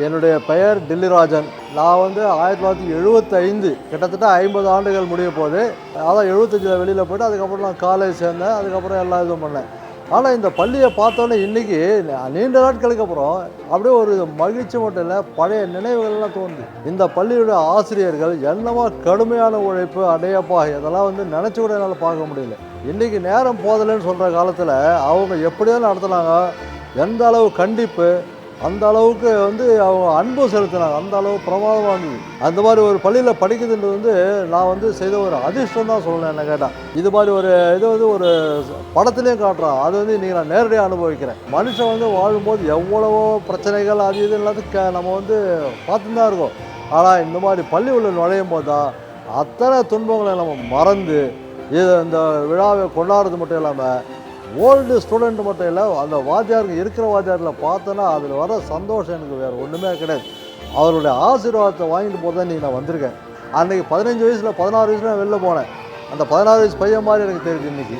என்னுடைய பெயர் டில்லிராஜன். நான் 1975 கிட்டத்தட்ட 50 ஆண்டுகள் முடிய போது. அதான் 75 வெளியில் போய்ட்டு அதுக்கப்புறம் நான் காலேஜ் சேர்ந்தேன். அதுக்கப்புறம் எல்லா இதுவும் பண்ணேன். ஆனால் இந்த பள்ளியை பார்த்தோன்னே இன்றைக்கி நீண்ட நாட்களுக்கு அப்புறம் அப்படியே ஒரு மகிழ்ச்சி மட்டும் இல்லை, பழைய நினைவுகள்லாம் தோணுது. இந்த பள்ளியுடைய ஆசிரியர்கள் என்னவோ கடுமையான உழைப்பு, அடையப்பா இதெல்லாம் நினச்சி கூட என்னால் பார்க்க முடியல. இன்றைக்கி நேரம் போதலைன்னு சொல்கிற காலத்தில் அவங்க எப்படியாவது நடத்துனாங்க. எந்த அளவு கண்டிப்பு, அந்த அளவுக்கு அவங்க அன்பு செலுத்தினாங்க. அந்த அளவு பிரமாதமாக இருந்தது. அந்த மாதிரி ஒரு பள்ளியில் படிக்கிறதுன்றது நான் செய்த ஒரு அதிர்ஷ்டம் தான் சொல்லணும். என்ன கேட்டால் இது மாதிரி ஒரு இது ஒரு படத்துலேயும் காட்டுறான். அது இன்றைக்கி நான் நேரடியாக அனுபவிக்கிறேன். மனுஷன் வாழும்போது எவ்வளவோ பிரச்சனைகள் அது இது எல்லாத்துக்கும் நம்ம பார்த்துன்னு தான் இருக்கோம். ஆனால் இந்த மாதிரி பள்ளி உள்ள நுழையும் போது தான் அத்தனை துன்பங்களை நம்ம மறந்து இந்த விழாவை கொண்டாடுறது மட்டும் இல்லாமல் ஓல்டு ஸ்டூடெண்ட் மட்டும் இல்லை, அந்த வாத்தியாருக்கு இருக்கிற வாத்தியாரில் பார்த்தோன்னா அதில் வர சந்தோஷம் எனக்கு வேறு ஒன்றுமே கிடையாது. அவருடைய ஆசீர்வாதத்தை வாங்கிட்டு போது தான் நான் வந்திருக்கேன். அன்றைக்கி 15 வயசில் 16 வயசில் வெளில போனேன். அந்த 16 வயசு பையன் மாதிரி எனக்கு தெரியுது இன்றைக்கி.